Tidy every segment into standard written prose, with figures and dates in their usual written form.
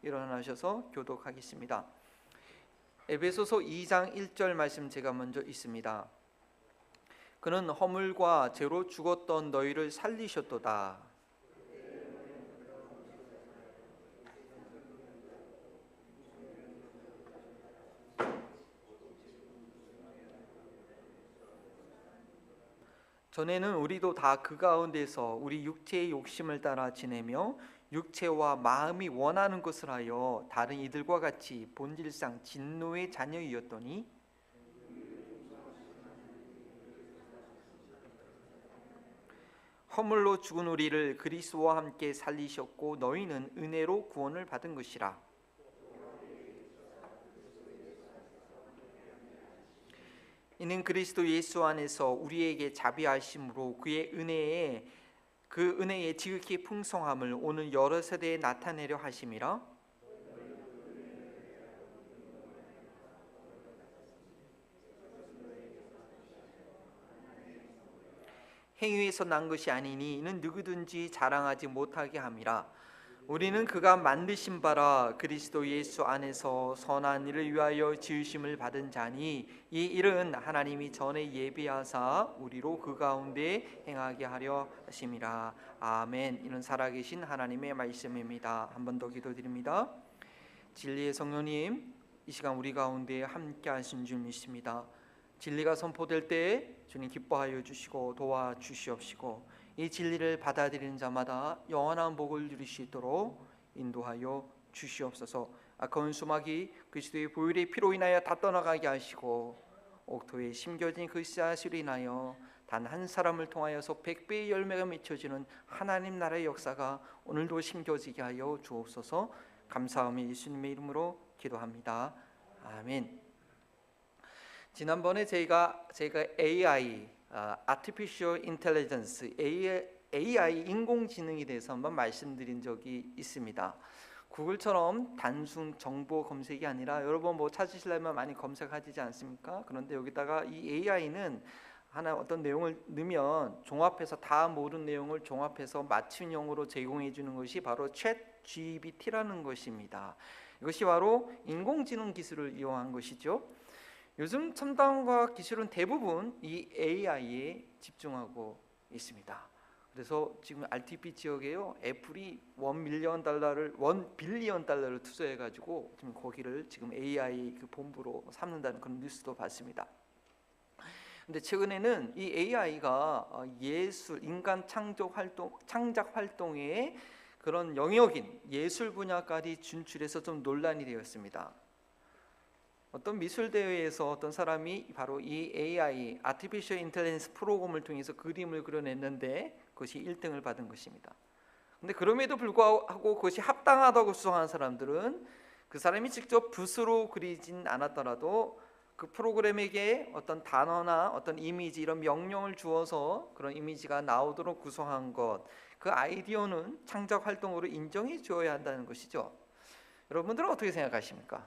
일어나셔서 교독하겠습니다. 에베소서 2장 1절 말씀 제가 먼저 읽습니다. 그는 허물과 죄로 죽었던 너희를 살리셨도다. 전에는 우리도 다 그 가운데서 우리 육체의 욕심을 따라 지내며 육체와 마음이 원하는 것을 하여 다른 이들과 같이 본질상 진노의 자녀이었더니 허물로 죽은 우리를 그리스도와 함께 살리셨고 너희는 은혜로 구원을 받은 것이라. 이는 그리스도 예수 안에서 우리에게 자비하심으로 그의 은혜의 지극히 풍성함을 오늘 여러 세대에 나타내려 하심이라. 행위에서 난 것이 아니니 이는 누구든지 자랑하지 못하게 함이라. 우리는 그가 만드신 바라 그리스도 예수 안에서 선한 일을 위하여 지으심을 받은 자니 이 일은 하나님이 전에 예비하사 우리로 그 가운데 행하게 하려 하심이라. 아멘. 이는 살아계신 하나님의 말씀입니다. 한 번 더 기도드립니다. 진리의 성령님, 이 시간 우리 가운데 함께 하신 줄 믿습니다. 진리가 선포될 때 주님 기뻐하여 주시고 도와주시옵시고 이 진리를 받아들이는 자마다 영원한 복을 누릴 수 있도록 인도하여 주시옵소서. 아까운 수막이 그리스도의 보혈의 피로 인하여 다 떠나가게 하시고 옥토에 심겨진 그 씨앗으로 인하여 단 한 사람을 통하여서 100배의 열매가 맺혀지는 하나님 나라의 역사가 오늘도 심겨지게 하여 주옵소서. 감사하며 예수님의 이름으로 기도합니다. 아멘. 지난번에 제가 AI Artificial Intelligence, AI 인공지능에 대해서 한번 말씀드린 적이 있습니다. 구글처럼 단순 정보 검색이 아니라 여러분 뭐 찾으시려면 많이 검색하지 않습니까? 그런데 여기다가 이 AI는 하나 어떤 내용을 넣으면 종합해서 다 모든 내용을 종합해서 맞춤형으로 제공해 주는 것이 바로 챗GPT라는 것입니다. 이것이 바로 인공지능 기술을 이용한 것이죠. 요즘 첨단과학 기술은 대부분 이 AI에 집중하고 있습니다. 그래서 지금 RTP 지역에요, 애플이 $1 빌리언 투자해 가지고 지금 거기를 지금 AI 그 본부로 삼는다는 그런 뉴스도 봤습니다. 근데 최근에는 이 AI가 예술, 인간 창작 활동의 그런 영역인 예술 분야까지 진출해서 좀 논란이 되었습니다. 어떤 미술 대회에서 어떤 사람이 바로 이 AI Artificial Intelligence 프로그램을 통해서 그림을 그려냈는데 그것이 1등을 받은 것입니다. 근데 그럼에도 불구하고 그것이 합당하다고 수상한 사람들은 그 사람이 직접 붓으로 그리진 않았더라도 그 프로그램에게 어떤 단어나 어떤 이미지 이런 명령을 주어서 그런 이미지가 나오도록 구성한 것, 그 아이디어는 창작 활동으로 인정해 주어야 한다는 것이죠. 여러분들은 어떻게 생각하십니까?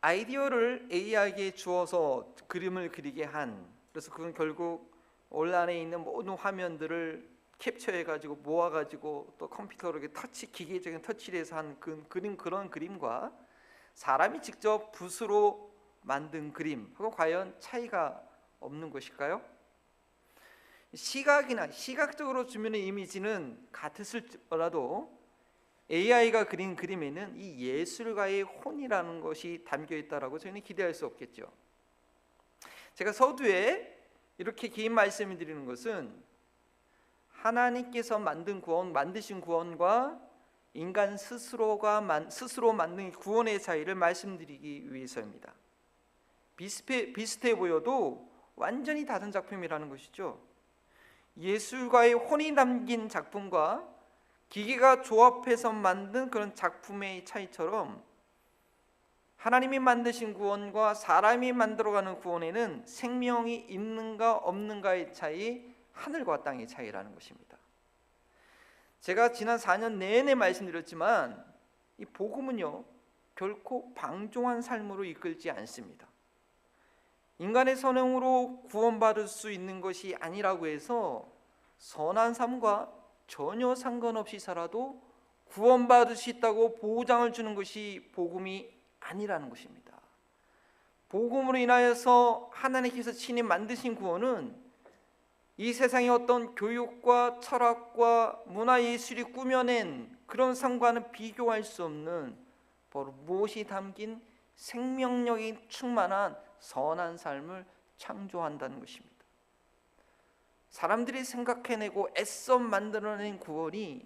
아이디어를 AI에게 주어서 그림을 그리게 한, 그래서 그건 결국 온라인에 있는 모든 화면들을 캡처해가지고 모아가지고 또 컴퓨터로 기계적인 터치를 해서 한 그런 그림과 사람이 직접 붓으로 만든 그림하고 과연 차이가 없는 것일까요? 시각적으로 주면의 이미지는 같았을지라도 AI가 그린 그림에는 이 예술가의 혼이라는 것이 담겨 있다라고 저희는 기대할 수 없겠죠. 제가 서두에 이렇게 긴 말씀을 드리는 것은 하나님께서 만드신 구원과 인간 스스로 만든 구원의 차이를 말씀드리기 위해서입니다. 비슷해 보여도 완전히 다른 작품이라는 것이죠. 예술가의 혼이 담긴 작품과 기계가 조합해서 만든 그런 작품의 차이처럼 하나님이 만드신 구원과 사람이 만들어가는 구원에는 생명이 있는가 없는가의 차이, 하늘과 땅의 차이라는 것입니다. 제가 지난 4년 내내 말씀드렸지만 이 복음은요 결코 방종한 삶으로 이끌지 않습니다. 인간의 선행으로 구원받을 수 있는 것이 아니라고 해서 선한 삶과 전혀 상관없이 살아도 구원받을 수 있다고 보장을 주는 것이 복음이 아니라는 것입니다. 복음으로 인하여서 하나님께서 친히 만드신 구원은 이 세상의 어떤 교육과 철학과 문화 예술이 꾸며낸 그런 상과는 비교할 수 없는 바로 무엇이 담긴 생명력이 충만한 선한 삶을 창조한다는 것입니다. 사람들이 생각해내고 애써 만들어낸 구원이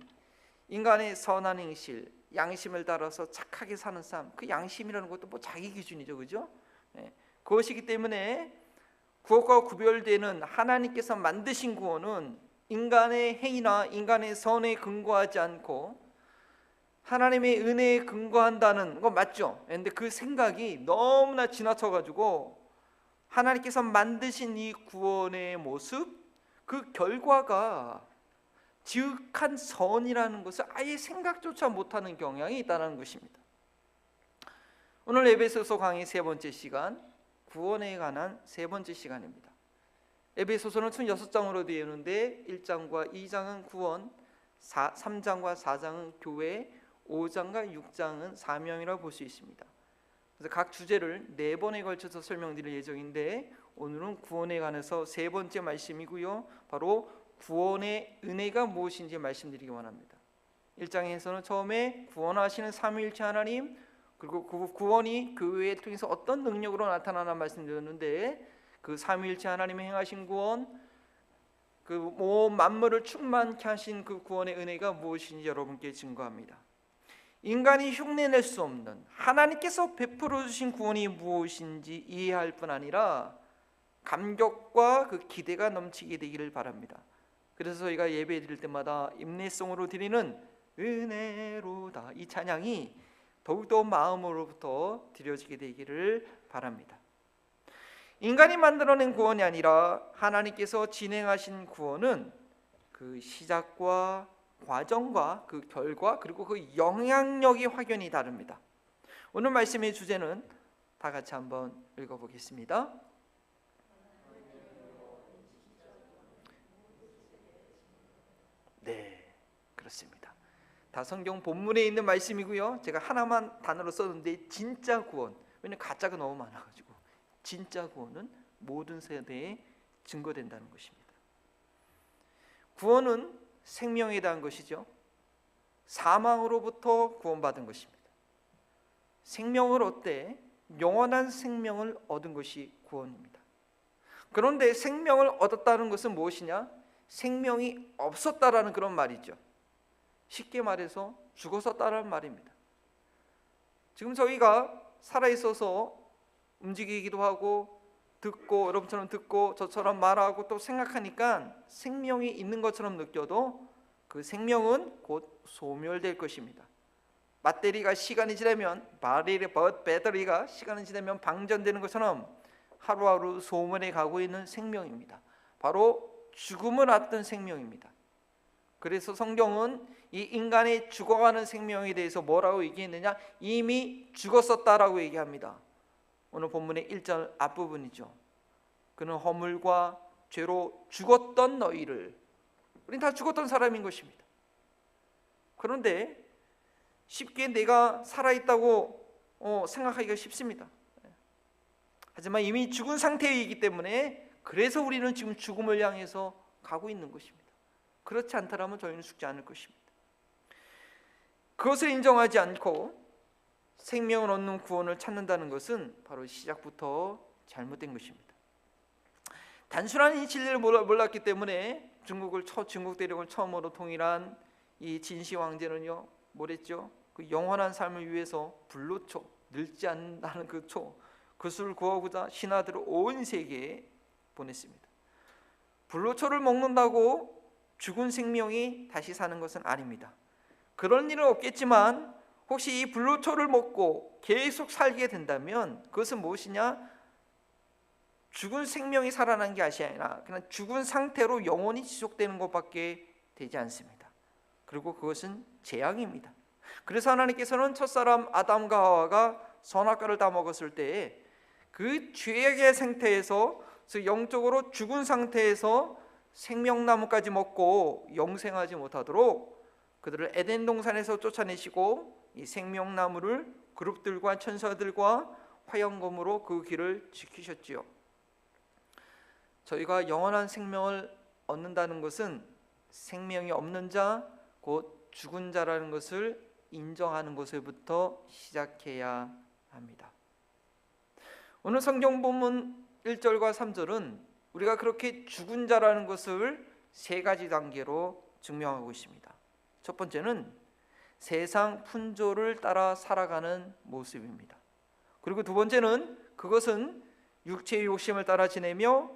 인간의 선한 행실, 양심을 따라서 착하게 사는 삶, 그 양심이라는 것도 뭐 자기 기준이죠, 그죠? 그것이기 때문에 그것과 구별되는 하나님께서 만드신 구원은 인간의 행위나 인간의 선에 근거하지 않고 하나님의 은혜에 근거한다는 거 맞죠? 그런데 그 생각이 너무나 지나쳐가지고 하나님께서 만드신 이 구원의 모습, 그 결과가 지극한 선이라는 것을 아예 생각조차 못하는 경향이 있다는 것입니다. 오늘 에베소서 강의 세 번째 시간, 구원에 관한 세 번째 시간입니다. 에베소서는 총 6장으로 되어 있는데 1장과 2장은 구원, 3장과 4장은 교회, 5장과 6장은 사명이라고 볼 수 있습니다. 그래서 각 주제를 4번에 걸쳐서 설명드릴 예정인데 오늘은 구원에 관해서 세 번째 말씀이고요, 바로 구원의 은혜가 무엇인지 말씀드리기 원합니다. 1장에서는 처음에 구원하시는 삼위일체 하나님, 그리고 그 구원이 교회를 통해서 어떤 능력으로 나타나나 말씀드렸는데 그 삼위일체 하나님의 행하신 구원, 그 온 만물을 충만케 하신 그 구원의 은혜가 무엇인지 여러분께 증거합니다. 인간이 흉내낼 수 없는 하나님께서 베풀어 주신 구원이 무엇인지 이해할 뿐 아니라 감격과 그 기대가 넘치게 되기를 바랍니다. 그래서 저희가 예배 드릴 때마다 임내송으로 드리는 은혜로다 이 찬양이 더욱더 마음으로부터 드려지게 되기를 바랍니다. 인간이 만들어낸 구원이 아니라 하나님께서 진행하신 구원은 그 시작과 과정과 그 결과 그리고 그 영향력이 확연히 다릅니다. 오늘 말씀의 주제는 다 같이 한번 읽어보겠습니다. 네, 그렇습니다. 다 성경 본문에 있는 말씀이고요. 제가 하나만 단어로 썼는데 진짜 구원, 왜냐하면 가짜가 너무 많아가지고 진짜 구원은 모든 세대에 증거된다는 것입니다. 구원은 생명에 대한 것이죠. 사망으로부터 구원받은 것입니다. 생명을 얻되 영원한 생명을 얻은 것이 구원입니다. 그런데 생명을 얻었다는 것은 무엇이냐? 생명이 없었다라는 그런 말이죠. 쉽게 말해서 죽었었다라는 말입니다. 지금 저희가 살아있어서 움직이기도 하고 듣고 여러분처럼 듣고 저처럼 말하고 또 생각하니까 생명이 있는 것처럼 느껴도 그 생명은 곧 소멸될 것입니다. 배터리가 시간이 지나면 배터리가 시간이 지나면 방전되는 것처럼 하루하루 소멸해 가고 있는 생명입니다. 바로 죽음을 앞둔 생명입니다. 그래서 성경은 이 인간의 죽어가는 생명에 대해서 뭐라고 얘기했느냐? 이미 죽었었다라고 얘기합니다. 오늘 본문의 1절 앞부분이죠. 그는 허물과 죄로 죽었던 너희를, 우린 다 죽었던 사람인 것입니다. 그런데 쉽게 내가 살아있다고 생각하기가 쉽습니다. 하지만 이미 죽은 상태이기 때문에 그래서 우리는 지금 죽음을 향해서 가고 있는 것입니다. 그렇지 않다면 저희는 죽지 않을 것입니다. 그것을 인정하지 않고 생명을 얻는 구원을 찾는다는 것은 바로 시작부터 잘못된 것입니다. 단순한 이 진리를 몰랐기 때문에 중국 대륙을 처음으로 통일한 이 진시 황제는요, 뭐랬죠? 그 영원한 삶을 위해서 불로초, 늙지 않는다는 그 초, 그것을 구하고자 신하들을 온 세계에 보냈습니다. 불로초를 먹는다고 죽은 생명이 다시 사는 것은 아닙니다. 그런 일은 없겠지만 혹시 이 불로초를 먹고 계속 살게 된다면 그것은 무엇이냐? 죽은 생명이 살아난 게 아니라 그냥 죽은 상태로 영원히 지속되는 것밖에 되지 않습니다. 그리고 그것은 재앙입니다. 그래서 하나님께서는 첫사람 아담과 하와가 선악과를 다 먹었을 때에 그 죄악의 상태에서 영적으로 죽은 상태에서 생명나무까지 먹고 영생하지 못하도록 그들을 에덴 동산에서 쫓아내시고 이 생명나무를 그룹들과 천사들과 화영검으로 그 길을 지키셨지요. 저희가 영원한 생명을 얻는다는 것은 생명이 없는 자, 곧 죽은 자라는 것을 인정하는 것에부터 시작해야 합니다. 오늘 성경 본문 1절과 3절은 우리가 그렇게 죽은 자라는 것을 세 가지 단계로 증명하고 있습니다. 첫 번째는 세상 풍조를 따라 살아가는 모습입니다. 그리고 두 번째는 그것은 육체의 욕심을 따라 지내며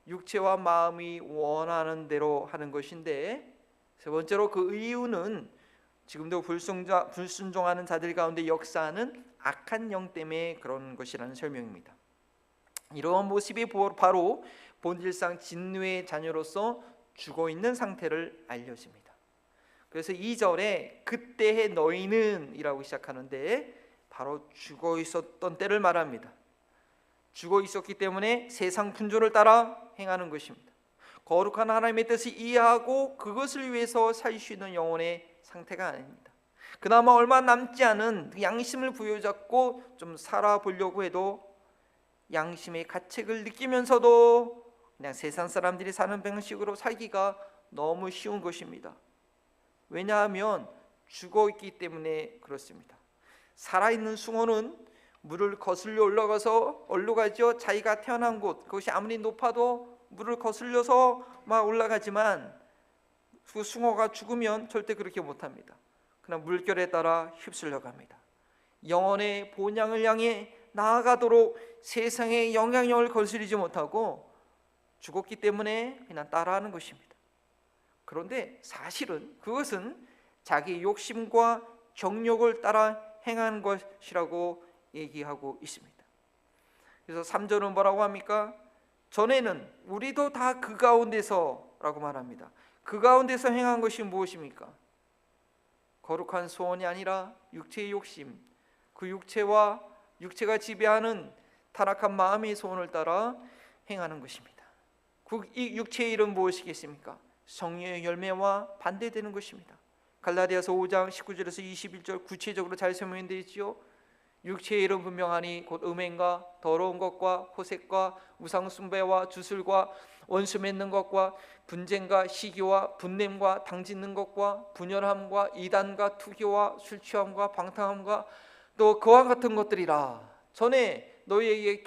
육체와 마음이 원하는 대로 하는 것인데, 세 번째로 그 이유는 지금도 불순종하는 자들 가운데 역사하는 악한 영 때문에 그런 것이라는 설명입니다. 이러한 모습이 바로 본질상 진노의 자녀로서 죽어있는 상태를 알려줍니다. 그래서 2절에 그때의 너희는 이라고 시작하는데 바로 죽어있었던 때를 말합니다. 죽어있었기 때문에 세상 풍조를 따라 행하는 것입니다. 거룩한 하나님의 뜻을 이해하고 그것을 위해서 살 수 있는 영혼의 상태가 아닙니다. 그나마 얼마 남지 않은 양심을 부여잡고 좀 살아보려고 해도 양심의 가책을 느끼면서도 그냥 세상 사람들이 사는 방식으로 살기가 너무 쉬운 것입니다. 왜냐하면 죽어있기 때문에 그렇습니다. 살아있는 숭어는 물을 거슬려 올라가죠. 자기가 태어난 곳, 그것이 아무리 높아도 물을 거슬려서 막 올라가지만 그 숭어가 죽으면 절대 그렇게 못합니다. 그냥 물결에 따라 휩쓸려 갑니다. 영혼의 본향을 향해 나아가도록 세상의 영향력을 거스르지 못하고 죽었기 때문에 그냥 따라하는 것입니다. 그런데 사실은 그것은 자기 욕심과 정욕을 따라 행하는 것이라고 얘기하고 있습니다. 그래서 3절은 뭐라고 합니까? 전에는 우리도 다 그 가운데서 라고 말합니다. 그 가운데서 행한 것이 무엇입니까? 거룩한 소원이 아니라 육체의 욕심, 그 육체가 지배하는 타락한 마음의 소원을 따라 행하는 것입니다. 이 육체의 일은 무엇이겠습니까? 성령의 열매와 반대되는 것입니다. 갈라디아서 5장 19절에서 21절 구체적으로 잘 설명되어 있지요. 육체의 일은 분명하니 곧 음행과 더러운 것과 호색과 우상 숭배와 주술과 원수 맺는 것과 분쟁과 시기와 분냄과 당짓는 것과 분열함과 이단과 투기와 술 취함과 방탕함과 또 그와 같은 것들이라. 전에 너희에게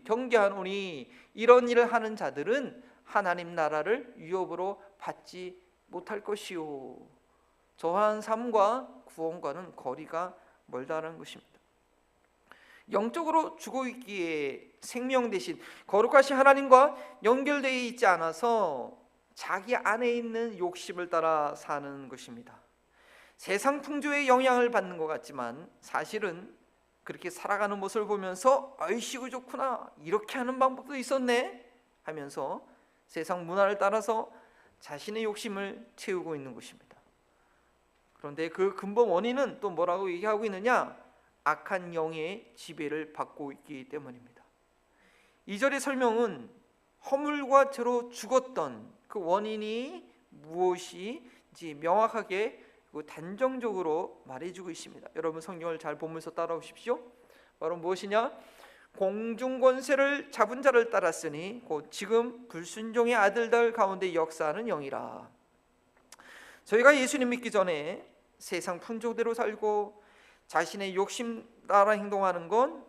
경계하노니 이런 일을 하는 자들은 하나님 나라를 유업으로 받지 못할 것이요. 저한 삶과 구원과는 거리가 멀다는 것입니다. 영적으로 죽어있기에 생명 대신 거룩하신 하나님과 연결되어 있지 않아서 자기 안에 있는 욕심을 따라 사는 것입니다. 세상 풍조의 영향을 받는 것 같지만 사실은 그렇게 살아가는 모습을 보면서 아이씨고 좋구나, 이렇게 하는 방법도 있었네 하면서 세상 문화를 따라서 자신의 욕심을 채우고 있는 것입니다. 그런데 그 근본 원인은 또 뭐라고 얘기하고 있느냐? 악한 영의 지배를 받고 있기 때문입니다. 2절의 설명은 허물과 죄로 죽었던 그 원인이 무엇인지 명확하게 그리고 단정적으로 말해주고 있습니다. 여러분 성경을 잘 보면서 따라오십시오. 바로 무엇이냐? 공중권세를 잡은 자를 따랐으니 곧 지금 불순종의 아들들 가운데 역사하는 영이라. 저희가 예수님 믿기 전에 세상 풍조대로 살고 자신의 욕심 따라 행동하는 건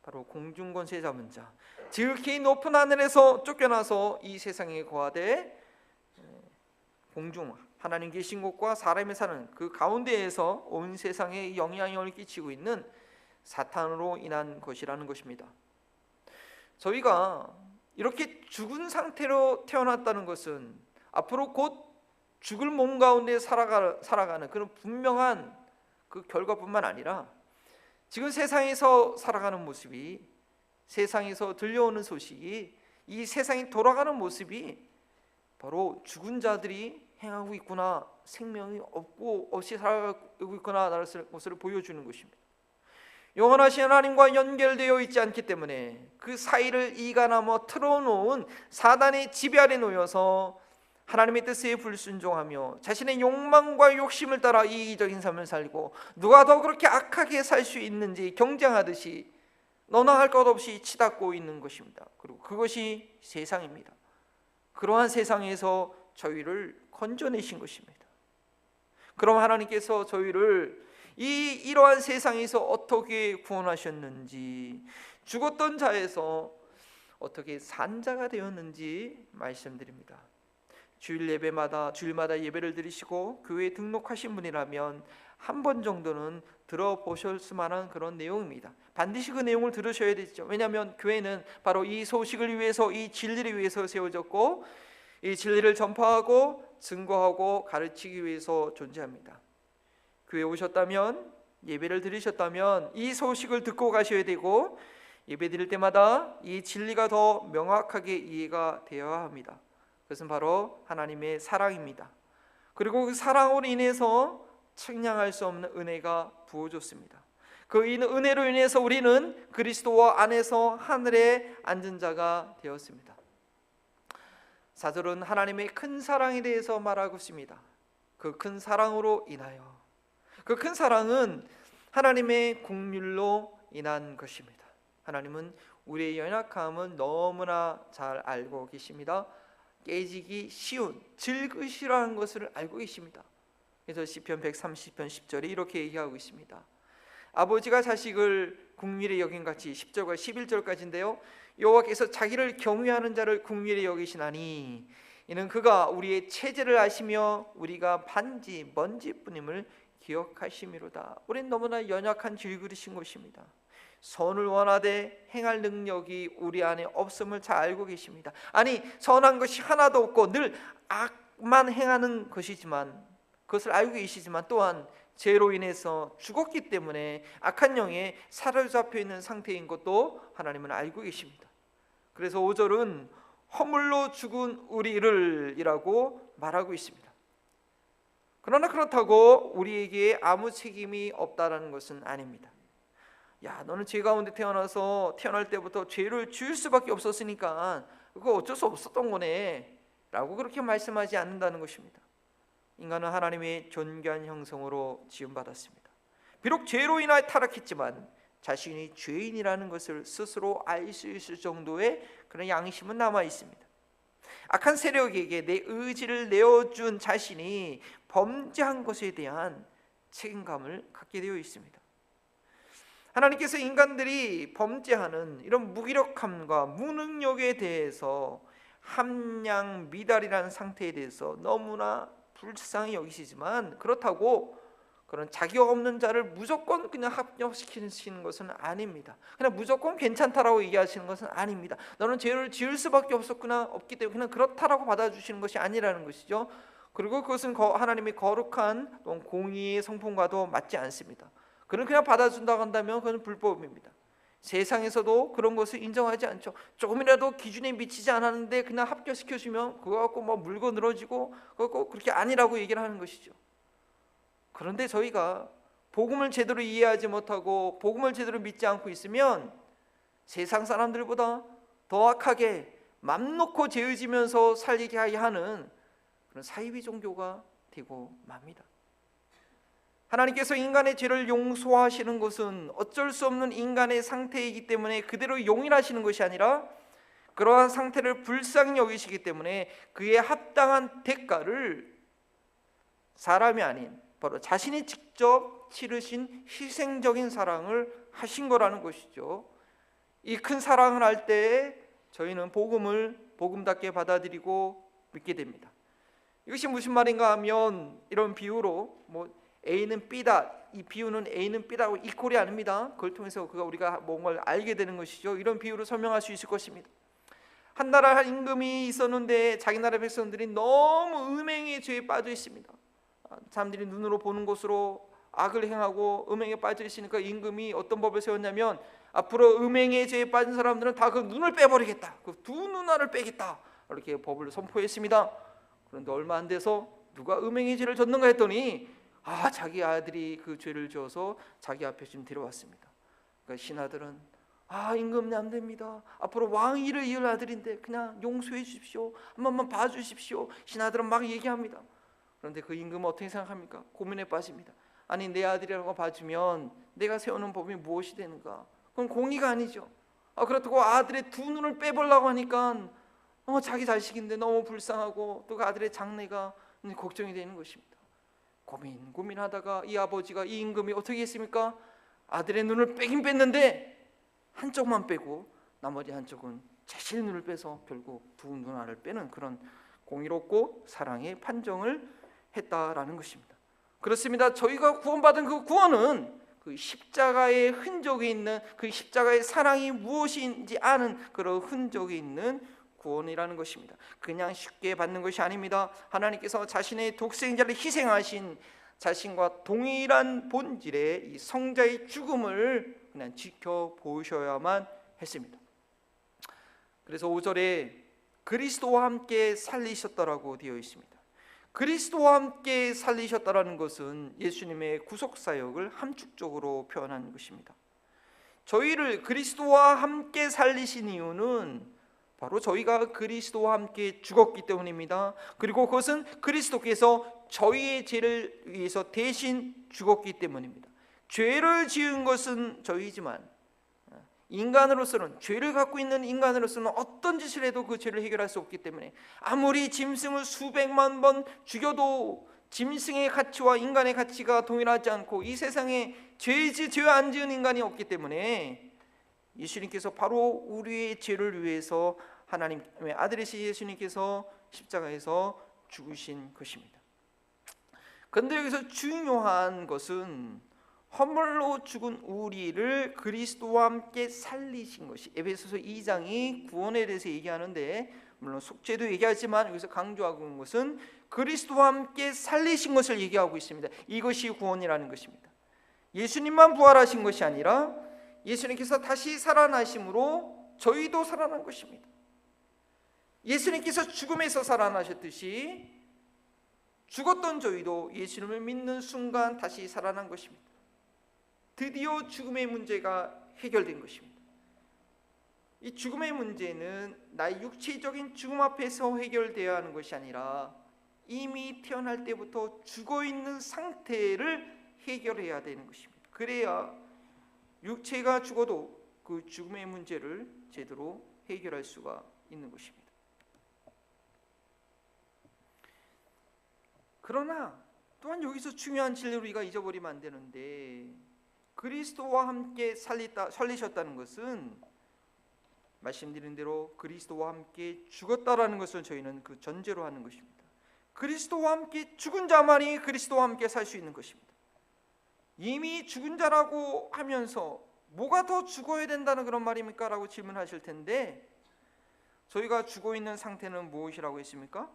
바로 공중권세 잡은 자, 지극히 높은 하늘에서 쫓겨나서 이 세상에 거하되 공중 하나님 계신 곳과 사람이 사는 그 가운데에서 온 세상에 영향력을 끼치고 있는 사탄으로 인한 것이라는 것입니다. 저희가 이렇게 죽은 상태로 태어났다는 것은 앞으로 곧 죽을 몸 가운데 살아가는 그런 분명한 그 결과뿐만 아니라 지금 세상에서 살아가는 모습이, 세상에서 들려오는 소식이, 이 세상이 돌아가는 모습이 바로 죽은 자들이 행하고 있구나, 생명이 없이 살아가고 있구나라는 것을 보여주는 것입니다. 영원하신 하나님과 연결되어 있지 않기 때문에 그 사이를 이가 넘어 틀어놓은 사단의 지배 아래 놓여서 하나님의 뜻에 불순종하며 자신의 욕망과 욕심을 따라 이기적인 삶을 살고 누가 더 그렇게 악하게 살 수 있는지 경쟁하듯이 너나 할 것 없이 치닫고 있는 것입니다. 그리고 그것이 세상입니다. 그러한 세상에서 저희를 건져내신 것입니다. 그럼 하나님께서 저희를 이러한 세상에서 어떻게 구원하셨는지, 죽었던 자에서 어떻게 산 자가 되었는지 말씀드립니다. 주일마다 예배를 드리시고 교회에 등록하신 분이라면 한 번 정도는 들어보실 수만한 그런 내용입니다. 반드시 그 내용을 들으셔야 되죠. 왜냐하면 교회는 바로 이 소식을 위해서, 이 진리를 위해서 세워졌고 이 진리를 전파하고 증거하고 가르치기 위해서 존재합니다. 교회에 오셨다면, 예배를 드리셨다면 이 소식을 듣고 가셔야 되고 예배 드릴 때마다 이 진리가 더 명확하게 이해가 되어야 합니다. 그것은 바로 하나님의 사랑입니다. 그리고 그 사랑으로 인해서 측량할 수 없는 은혜가 부어졌습니다. 그 은혜로 인해서 우리는 그리스도 안에서 하늘에 앉은 자가 되었습니다. 사절은 하나님의 큰 사랑에 대해서 말하고 있습니다. 그 큰 사랑으로 인하여, 그 큰 사랑은 하나님의 긍휼로 인한 것입니다. 하나님은 우리의 연약함은 너무나 잘 알고 계십니다. 깨지기 쉬운 질그시라는 것을 알고 계십니다. 그래서 시편 130편 10절에 이렇게 얘기하고 있습니다. 아버지가 자식을 긍휼히 여긴같이 10절과 11절까지인데요, 여호와께서 자기를 경외하는 자를 긍휼히 여기시나니 이는 그가 우리의 체질을 아시며 우리가 반지 먼지뿐임을 기억하심이로다. 우린 너무나 연약한 질그리신 것입니다. 선을 원하되 행할 능력이 우리 안에 없음을 잘 알고 계십니다. 아니, 선한 것이 하나도 없고 늘 악만 행하는 것이지만, 그것을 알고 계시지만 또한 죄로 인해서 죽었기 때문에 악한 영에 사로잡혀 있는 상태인 것도 하나님은 알고 계십니다. 그래서 5절은 허물로 죽은 우리를 이라고 말하고 있습니다. 그러나 그렇다고 우리에게 아무 책임이 없다는 것은 아닙니다. 야, 너는 죄 가운데 태어날 때부터 죄를 지을 수밖에 없었으니까 그거 어쩔 수 없었던 거네 라고 그렇게 말씀하지 않는다는 것입니다. 인간은 하나님의 존귀한 형성으로 지음받았습니다. 비록 죄로 인하여 타락했지만 자신이 죄인이라는 것을 스스로 알 수 있을 정도의 그런 양심은 남아 있습니다. 악한 세력에게 내 의지를 내어준 자신이 범죄한 것에 대한 책임감을 갖게 되어 있습니다. 하나님께서 인간들이 범죄하는 이런 무기력함과 무능력에 대해서 함량미달이라는 상태에 대해서 너무나 불쌍히 여기시지만, 그렇다고 그런 자격 없는 자를 무조건 그냥 합격시키시는 것은 아닙니다. 그냥 무조건 괜찮다라고 얘기하시는 것은 아닙니다. 너는 죄를 지을 수밖에 없기 때문에 그냥 그렇다라고 받아주시는 것이 아니라는 것이죠. 그리고 그것은 하나님의 거룩한 또는 공의의 성품과도 맞지 않습니다. 그냥 받아준다고 한다면 그건 불법입니다. 세상에서도 그런 것을 인정하지 않죠. 조금이라도 기준에 미치지 않았는데 그냥 합격시켜주면 그거 갖고 뭐 물고 늘어지고 그거 그렇게 아니라고 얘기를 하는 것이죠. 그런데 저희가 복음을 제대로 이해하지 못하고 복음을 제대로 믿지 않고 있으면 세상 사람들보다 더 악하게 맘 놓고 죄의지면서 살게 하는 그런 사이비 종교가 되고 맙니다. 하나님께서 인간의 죄를 용서하시는 것은 어쩔 수 없는 인간의 상태이기 때문에 그대로 용인하시는 것이 아니라 그러한 상태를 불쌍히 여기시기 때문에 그에 합당한 대가를 사람이 아닌 바로 자신이 직접 치르신 희생적인 사랑을 하신 거라는 것이죠. 이 큰 사랑을 할 때 저희는 복음을 복음답게 받아들이고 믿게 됩니다. 이것이 무슨 말인가 하면 이런 비유로 A는 B다, 이 비유는 A는 B다고 이퀄이 아닙니다. 그걸 통해서 우리가 뭔가를 알게 되는 것이죠. 이런 비유로 설명할 수 있을 것입니다. 한 나라 임금이 있었는데 자기 나라 백성들이 너무 음행의 죄에 빠져 있습니다. 사람들이 눈으로 보는 것으로 악을 행하고 음행에 빠져 있으니까 임금이 어떤 법을 세웠냐면 앞으로 음행의 죄에 빠진 사람들은 다 그 눈을 빼버리겠다, 그 두 눈알을 빼겠다, 이렇게 법을 선포했습니다. 그런데 얼마 안 돼서 누가 음행의 죄를 졌는가 했더니 자기 아들이 그 죄를 지어서 자기 앞에 지금 데려왔습니다. 그러니까 신하들은 임금님 안 됩니다. 앞으로 왕위를 이을 아들인데 그냥 용서해 주십시오. 한 번만 봐주십시오. 신하들은 막 얘기합니다. 그런데 그 임금은 어떻게 생각합니까? 고민에 빠집니다. 아니, 내 아들이라고 봐주면 내가 세우는 법이 무엇이 되는가? 그건 공의가 아니죠. 그렇다고 아들의 두 눈을 빼보려고 하니까 자기 자식인데 너무 불쌍하고 또 그 아들의 장래가 걱정이 되는 것입니다. 고민하다가 이 아버지가, 이 임금이 어떻게 했습니까? 아들의 눈을 빼긴 뺐는데 한쪽만 빼고 나머지 한쪽은 자신의 눈을 빼서 결국 두 눈알을 빼는 그런 공의롭고 사랑의 판정을 했다라는 것입니다. 그렇습니다. 저희가 구원받은 그 구원은 그 십자가의 흔적이 있는, 그 십자가의 사랑이 무엇인지 아는 그런 흔적이 있는 구원이라는 것입니다. 그냥 쉽게 받는 것이 아닙니다. 하나님께서 자신의 독생자를 희생하신 자신과 동일한 본질의 이 성자의 죽음을 그냥 지켜보셔야만 했습니다. 그래서 5절에 그리스도와 함께 살리셨다라고 되어 있습니다. 그리스도와 함께 살리셨다라는 것은 예수님의 구속사역을 함축적으로 표현한 것입니다. 저희를 그리스도와 함께 살리신 이유는 바로 저희가 그리스도와 함께 죽었기 때문입니다. 그리고 그것은 그리스도께서 저희의 죄를 위해서 대신 죽었기 때문입니다. 죄를 지은 것은 저희지만 인간으로서는, 죄를 갖고 있는 인간으로서는 어떤 짓을 해도 그 죄를 해결할 수 없기 때문에 아무리 짐승을 수백만 번 죽여도 짐승의 가치와 인간의 가치가 동일하지 않고 이 세상에 죄 안 지은 인간이 없기 때문에 예수님께서 바로 우리의 죄를 위해서 하나님의 아들이신 예수님께서 십자가에서 죽으신 것입니다. 그런데 여기서 중요한 것은 허물로 죽은 우리를 그리스도와 함께 살리신 것이, 에베소서 2장이 구원에 대해서 얘기하는데 물론 속죄도 얘기하지만 여기서 강조하고 있는 것은 그리스도와 함께 살리신 것을 얘기하고 있습니다. 이것이 구원이라는 것입니다. 예수님만 부활하신 것이 아니라 예수님께서 다시 살아나심으로 저희도 살아난 것입니다. 예수님께서 죽음에서 살아나셨듯이 죽었던 저희도 예수님을 믿는 순간 다시 살아난 것입니다. 드디어 죽음의 문제가 해결된 것입니다. 이 죽음의 문제는 나의 육체적인 죽음 앞에서 해결되어야 하는 것이 아니라 이미 태어날 때부터 죽어있는 상태를 해결해야 되는 것입니다. 그래야 육체가 죽어도 그 죽음의 문제를 제대로 해결할 수가 있는 것입니다. 그러나 또한 여기서 중요한 진리를 우리가 잊어버리면 안 되는데, 그리스도와 함께 살리셨다는 것은 말씀드린 대로 그리스도와 함께 죽었다라는 것을 저희는 그 전제로 하는 것입니다. 그리스도와 함께 죽은 자만이 그리스도와 함께 살 수 있는 것입니다. 이미 죽은 자라고 하면서 뭐가 더 죽어야 된다는 그런 말입니까? 라고 질문하실 텐데, 저희가 죽어 있는 상태는 무엇이라고 했습니까?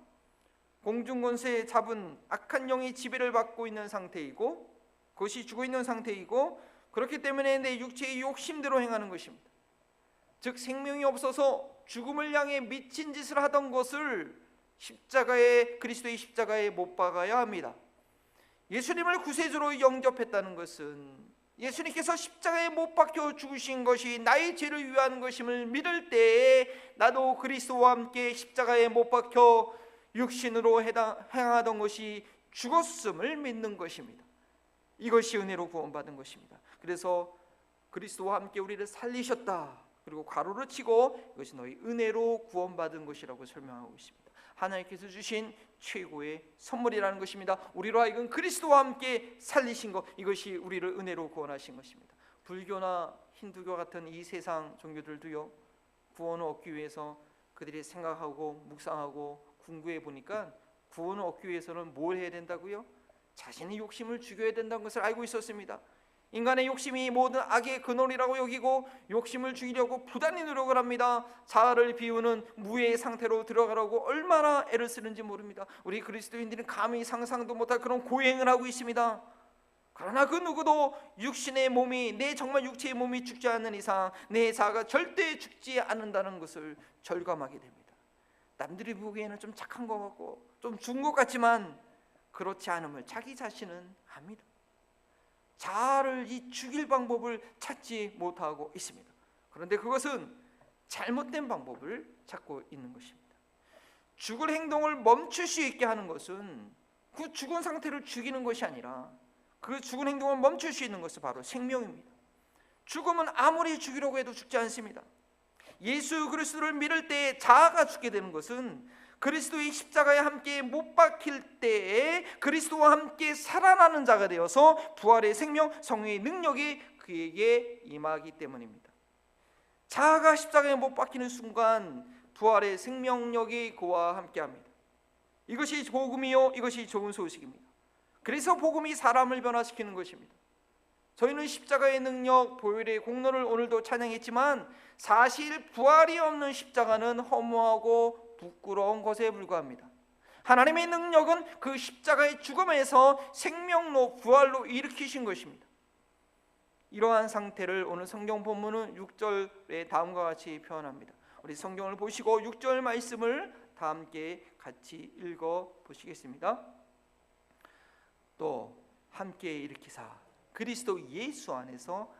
공중권세에 잡은 악한 영이 지배를 받고 있는 상태이고, 그것이 죽어 있는 상태이고, 그렇기 때문에 내 육체의 욕심대로 행하는 것입니다. 즉 생명이 없어서 죽음을 향해 미친 짓을 하던 것을 그리스도의 십자가에 못 박아야 합니다. 예수님을 구세주로 영접했다는 것은 예수님께서 십자가에 못 박혀 죽으신 것이 나의 죄를 위한 것임을 믿을 때에 나도 그리스도와 함께 십자가에 못 박혀 육신으로 행하던 것이 죽었음을 믿는 것입니다. 이것이 은혜로 구원받은 것입니다. 그래서 그리스도와 함께 우리를 살리셨다, 그리고 괄호를 치고 이것이 너희 은혜로 구원받은 것이라고 설명하고 있습니다. 하나님께서 주신 최고의 선물이라는 것입니다. 우리로 하여금 그리스도와 함께 살리신 것, 이것이 우리를 은혜로 구원하신 것입니다. 불교나 힌두교 같은 이 세상 종교들도요, 구원을 얻기 위해서 그들이 생각하고 묵상하고 궁구해 보니까 구원을 얻기 위해서는 뭘 해야 된다고요? 자신의 욕심을 죽여야 된다는 것을 알고 있었습니다. 인간의 욕심이 모든 악의 근원이라고 여기고 욕심을 죽이려고 부단히 노력을 합니다. 자아를 비우는 무해의 상태로 들어가려고 얼마나 애를 쓰는지 모릅니다. 우리 그리스도인들은 감히 상상도 못할 그런 고행을 하고 있습니다. 그러나 그 누구도 육신의 몸이, 내 정말 육체의 몸이 죽지 않는 이상 내 자아가 절대 죽지 않는다는 것을 절감하게 됩니다. 남들이 보기에는 좀 착한 것 같고 좀 죽은 것 같지만 그렇지 않음을 자기 자신은 압니다. 자아를 이 죽일 방법을 찾지 못하고 있습니다. 그런데 그것은 잘못된 방법을 찾고 있는 것입니다. 죽을 행동을 멈출 수 있게 하는 것은 그 죽은 상태를 죽이는 것이 아니라 그 죽은 행동을 멈출 수 있는 것은 바로 생명입니다. 죽음은 아무리 죽이려고 해도 죽지 않습니다. 예수 그리스도를 믿을 때에 자아가 죽게 되는 것은 그리스도의 십자가에 함께 못 박힐 때에 그리스도와 함께 살아나는 자가 되어서 부활의 생명, 성령의 능력이 그에게 임하기 때문입니다. 자아가 십자가에 못 박히는 순간 부활의 생명력이 그와 함께합니다. 이것이 복음이요, 이것이 좋은 소식입니다. 그래서 복음이 사람을 변화시키는 것입니다. 저희는 십자가의 능력, 보혈의 공로를 오늘도 찬양했지만 사실 부활이 없는 십자가는 허무하고 부끄러운 것에 불과합니다. 하나님의 능력은 그 십자가의 죽음에서 생명로, 부활로 일으키신 것입니다. 이러한 상태를 오늘 성경 본문은 6절에 다음과 같이 표현합니다. 우리 성경을 보시고 6절 말씀을 다 함께 같이 읽어 보시겠습니다. 또 함께 일으키사 그리스도 예수 안에서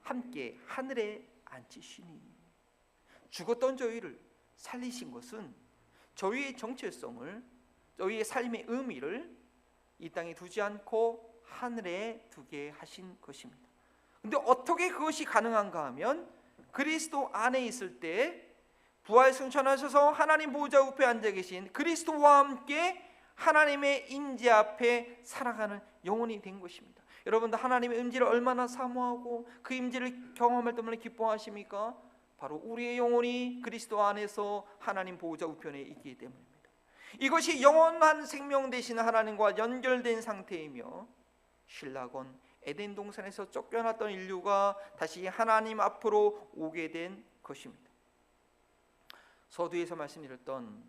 함께 하늘에 앉히시니. 죽었던 저희를 살리신 것은 저희의 정체성을, 저희의 삶의 의미를 이 땅에 두지 않고 하늘에 두게 하신 것입니다. 근데 어떻게 그것이 가능한가 하면 그리스도 안에 있을 때 부활 승천하셔서 하나님 보좌 우편에 앉아 계신 그리스도와 함께 하나님의 임재 앞에 살아가는 영혼이 된 것입니다. 여러분들 하나님의 임재를 얼마나 사모하고 그 임재를 경험할 때 얼마나 기뻐하십니까? 바로 우리의 영혼이 그리스도 안에서 하나님 보좌 우편에 있기 때문입니다. 이것이 영원한 생명 되시는 하나님과 연결된 상태이며 신라곤 에덴 동산에서 쫓겨났던 인류가 다시 하나님 앞으로 오게 된 것입니다. 서두에서 말씀드렸던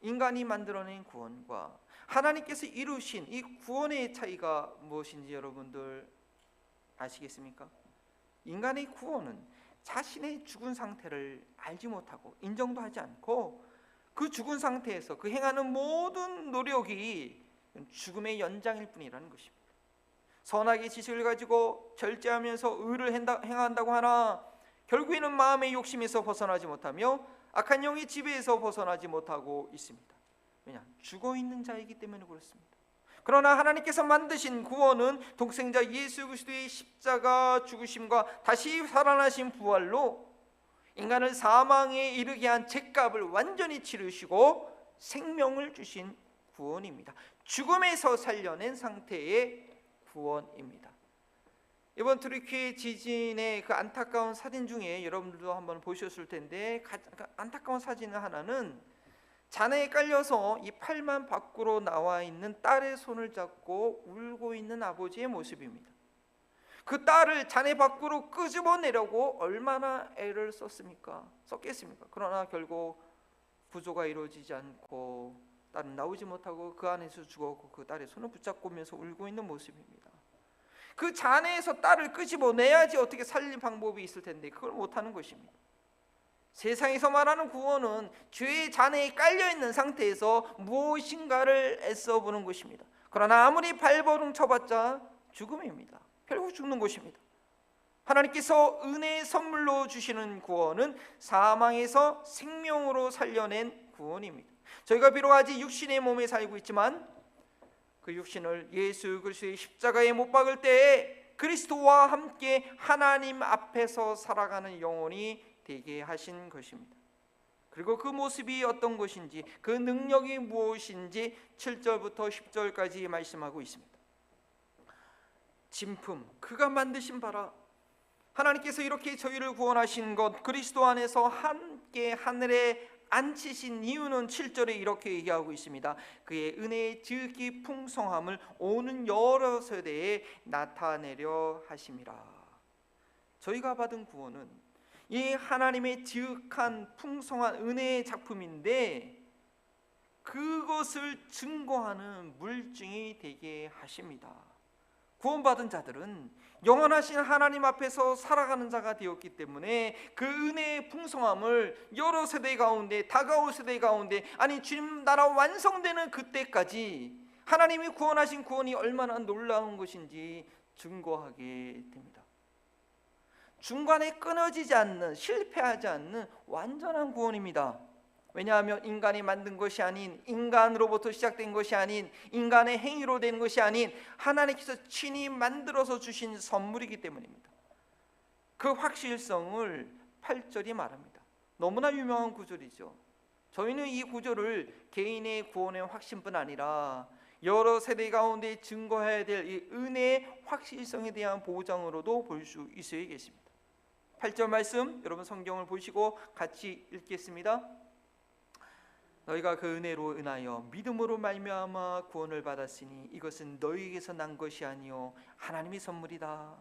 인간이 만들어낸 구원과 하나님께서 이루신 이 구원의 차이가 무엇인지 여러분들 아시겠습니까? 인간의 구원은 자신의 죽은 상태를 알지 못하고 인정도 하지 않고 그 죽은 상태에서 그 행하는 모든 노력이 죽음의 연장일 뿐이라는 것입니다. 선악의 지식을 가지고 절제하면서 의를 행한다고 하나 결국에는 마음의 욕심에서 벗어나지 못하며 악한 영의 지배에서 벗어나지 못하고 있습니다. 왜냐? 죽어있는 자이기 때문에 그렇습니다. 그러나 하나님께서 만드신 구원은 독생자 예수 그리스도의 십자가 죽으심과 다시 살아나신 부활로 인간을 사망에 이르게 한 죄값을 완전히 치르시고 생명을 주신 구원입니다. 죽음에서 살려낸 상태의 구원입니다. 이번 트르키예 지진의 그 안타까운 사진 중에 여러분들도 한번 보셨을 텐데 안타까운 사진 하나는 잔해에 깔려서 이 팔만 밖으로 나와 있는 딸의 손을 잡고 울고 있는 아버지의 모습입니다. 그 딸을 잔해 밖으로 끄집어내려고 얼마나 애를 썼겠습니까? 그러나 결국 구조가 이루어지지 않고 딸은 나오지 못하고 그 안에서 죽었고 그 딸의 손을 붙잡고면서 울고 있는 모습입니다. 그 잔해에서 딸을 끄집어내야지 어떻게 살릴 방법이 있을 텐데 그걸 못하는 것입니다. 세상에서 말하는 구원은 죄의 잔해에 깔려있는 상태에서 무엇인가를 애써보는 것입니다. 그러나 아무리 발버둥 쳐봤자 죽음입니다. 결국 죽는 것입니다. 하나님께서 은혜의 선물로 주시는 구원은 사망에서 생명으로 살려낸 구원입니다. 저희가 비록 아직 육신의 몸에 살고 있지만 그 육신을 예수 그리스도의 십자가에 못 박을 때에 그리스도와 함께 하나님 앞에서 살아가는 영혼이 되게 하신 것입니다. 그리고 그 모습이 어떤 것인지 그 능력이 무엇인지 7절부터 10절까지 말씀하고 있습니다. 진품, 그가 만드신 바라. 하나님께서 이렇게 저희를 구원하신 것, 그리스도 안에서 함께 하늘에 앉히신 이유는 7절에 이렇게 얘기하고 있습니다. 그의 은혜의 지극히 풍성함을 오는 여러 세대에 나타내려 하심이라. 저희가 받은 구원은 이 하나님의 지극한 풍성한 은혜의 작품인데 그것을 증거하는 물증이 되게 하십니다. 구원받은 자들은 영원하신 하나님 앞에서 살아가는 자가 되었기 때문에 그 은혜의 풍성함을 여러 세대 가운데, 다가올 세대 가운데, 아니 주님 나라 완성되는 그때까지 하나님이 구원하신 구원이 얼마나 놀라운 것인지 증거하게 됩니다. 중간에 끊어지지 않는, 실패하지 않는 완전한 구원입니다. 왜냐하면 인간이 만든 것이 아닌, 인간으로부터 시작된 것이 아닌, 인간의 행위로 된 것이 아닌 하나님께서 친히 만들어서 주신 선물이기 때문입니다. 그 확실성을 8절이 말합니다. 너무나 유명한 구절이죠. 저희는 이 구절을 개인의 구원의 확신뿐 아니라 여러 세대 가운데 증거해야 될 이 은혜의 확실성에 대한 보장으로도 볼 수 있어야겠습니다. 8절 말씀 여러분 성경을 보시고 같이 읽겠습니다. 너희가 그 은혜로 인하여 믿음으로 말미암아 구원을 받았으니 이것은 너희에게서 난 것이 아니요 하나님의 선물이다.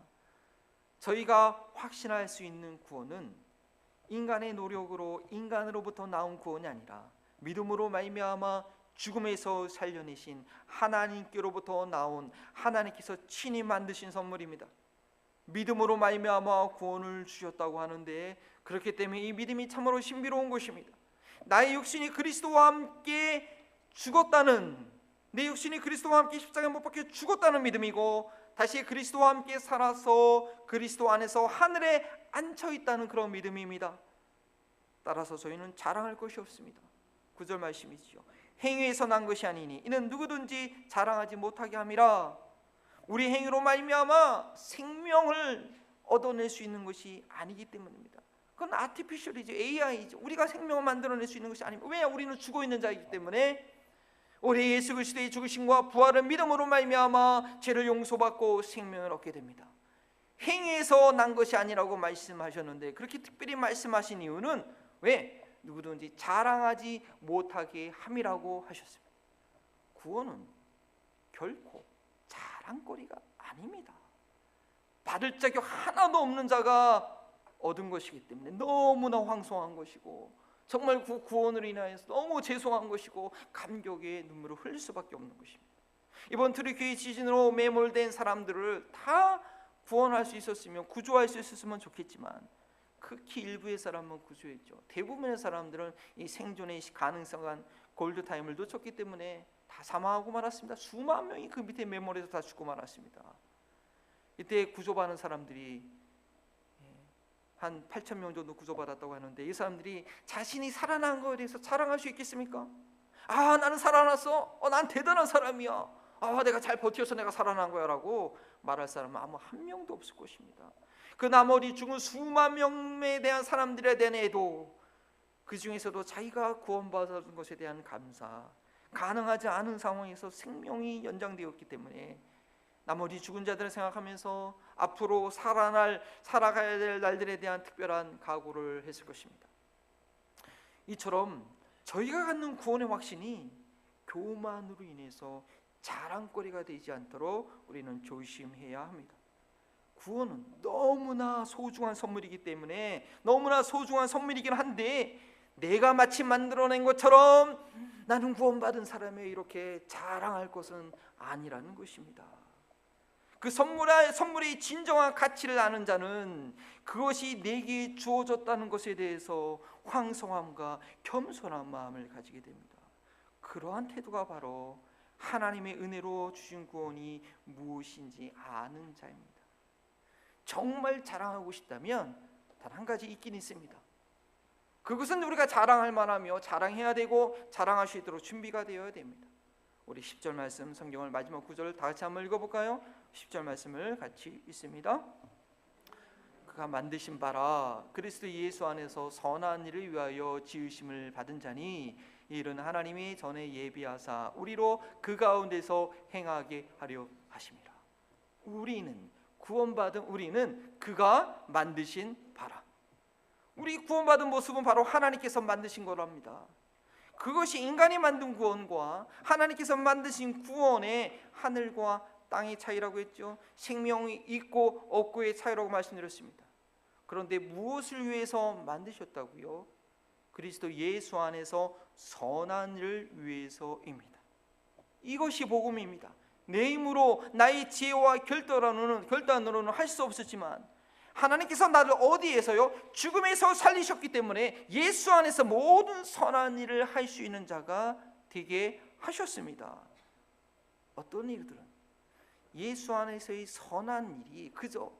저희가 확신할 수 있는 구원은 인간의 노력으로, 인간으로부터 나온 구원이 아니라 믿음으로 말미암아 죽음에서 살려내신 하나님께로부터 나온, 하나님께서 친히 만드신 선물입니다. 믿음으로 말미암아 구원을 주셨다고 하는데, 그렇기 때문에 이 믿음이 참으로 신비로운 것입니다. 나의 육신이 그리스도와 함께 죽었다는, 내 육신이 그리스도와 함께 십자가에 못 박혀 죽었다는 믿음이고, 다시 그리스도와 함께 살아서 그리스도 안에서 하늘에 앉혀 있다는 그런 믿음입니다. 따라서 저희는 자랑할 것이 없습니다. 9절 말씀이지요. 행위에서 난 것이 아니니 이는 누구든지 자랑하지 못하게 함이라. 우리 행위로 말미암아 생명을 얻어낼 수 있는 것이 아니기 때문입니다. 그건 아티피셜이죠. AI죠. 우리가 생명을 만들어낼 수 있는 것이 아닙니다. 왜냐? 우리는 죽어 있는 자이기 때문에. 우리 예수 그리스도의 죽으심과 부활을 믿음으로 말미암아 죄를 용서받고 생명을 얻게 됩니다. 행위에서 난 것이 아니라고 말씀하셨는데, 그렇게 특별히 말씀하신 이유는 왜? 누구든지 자랑하지 못하게 함이라고 하셨습니다. 구원은 결코 자랑거리가 아닙니다. 받을 자격 하나도 없는 자가 얻은 것이기 때문에 너무나 황송한 것이고, 정말 그 구원을 인하여서 너무 죄송한 것이고 감격의 눈물을 흘릴 수밖에 없는 것입니다. 이번 트리키의 지진으로 매몰된 사람들을 다 구원할 수 있었으면, 구조할 수 있었으면 좋겠지만 극히 일부의 사람은 구조했죠. 대부분의 사람들은 이 생존의 가능성한 골드타임을 놓쳤기 때문에 다 사망하고 말았습니다. 수만 명이 그 밑에 매몰해서 다 죽고 말았습니다. 이때 구조받은 사람들이 한 8천 명 정도 구조받았다고 하는데, 이 사람들이 자신이 살아난 것에 대해서 자랑할 수 있겠습니까? 아, 나는 살아났어. 난 대단한 사람이야. 아, 내가 잘 버텨서 내가 살아난 거야 라고 말할 사람은 아무 한 명도 없을 것입니다. 그 나머지 죽은 수만 명에 대한 사람들에 대한 애도, 그 중에서도 자기가 구원받은 것에 대한 감사, 가능하지 않은 상황에서 생명이 연장되었기 때문에 나머지 죽은 자들을 생각하면서 앞으로 살아가야 될 날들에 대한 특별한 각오를 했을 것입니다. 이처럼 저희가 갖는 구원의 확신이 교만으로 인해서 자랑거리가 되지 않도록 우리는 조심해야 합니다. 구원은 너무나 소중한 선물이기 때문에, 너무나 소중한 선물이긴 한데, 내가 마치 만들어낸 것처럼 나는 구원받은 사람이 이렇게 자랑할 것은 아니라는 것입니다. 그 선물의 진정한 가치를 아는 자는 그것이 내게 주어졌다는 것에 대해서 황송함과 겸손한 마음을 가지게 됩니다. 그러한 태도가 바로 하나님의 은혜로 주신 구원이 무엇인지 아는 자입니다. 정말 자랑하고 싶다면 단 한 가지 있긴 있습니다. 그것은 우리가 자랑할 만하며 자랑해야 되고 자랑할 수 있도록 준비가 되어야 됩니다. 우리 10절 말씀, 성경을 마지막 구절을 다 같이 한번 읽어볼까요? 10절 말씀을 같이 읽습니다. 그가 만드신 바라 그리스도 예수 안에서 선한 일을 위하여 지으심을 받은 자니 이 일은 하나님이 전에 예비하사 우리로 그 가운데서 행하게 하려 하심이라. 우리는, 구원받은 우리는 그가 만드신 바라. 우리 구원받은 모습은 바로 하나님께서 만드신 거랍니다. 그것이 인간이 만든 구원과 하나님께서 만드신 구원의 하늘과 땅의 차이라고 했죠. 생명이 있고 없고의 차이라고 말씀드렸습니다. 그런데 무엇을 위해서 만드셨다고요? 그리스도 예수 안에서 선한 일을 위해서입니다. 이것이 복음입니다. 내 힘으로 나의 지혜와 결단으로는 할 수 없었지만 하나님께서 나를 어디에서요? 죽음에서 살리셨기 때문에 예수 안에서 모든 선한 일을 할 수 있는 자가 되게 하셨습니다. 어떤 일들은 예수 안에서의 선한 일이 그저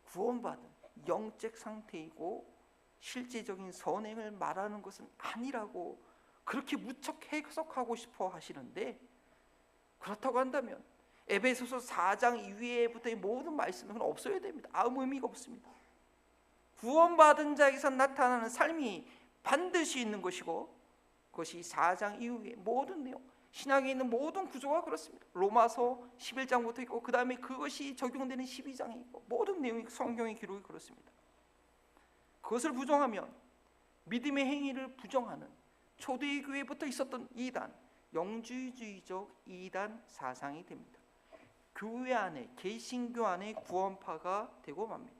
구원받은 영적 상태이고 실제적인 선행을 말하는 것은 아니라고 그렇게 무척 해석하고 싶어 하시는데, 그렇다고 한다면 에베소서 4장 이후에부터의 모든 말씀은 없어야 됩니다. 아무 의미가 없습니다. 구원받은 자에게서 나타나는 삶이 반드시 있는 것이고, 그것이 4장 이후의 모든 내용, 신약에 있는 모든 구조가 그렇습니다. 로마서 11장부터 있고 그 다음에 그것이 적용되는 12장이 있고, 모든 내용이 성경의 기록이 그렇습니다. 그것을 부정하면 믿음의 행위를 부정하는 초대의 교회부터 있었던 이단, 영주주의적 이단 사상이 됩니다. 교회 안에, 개신교 안에 구원파가 되고 맙니다.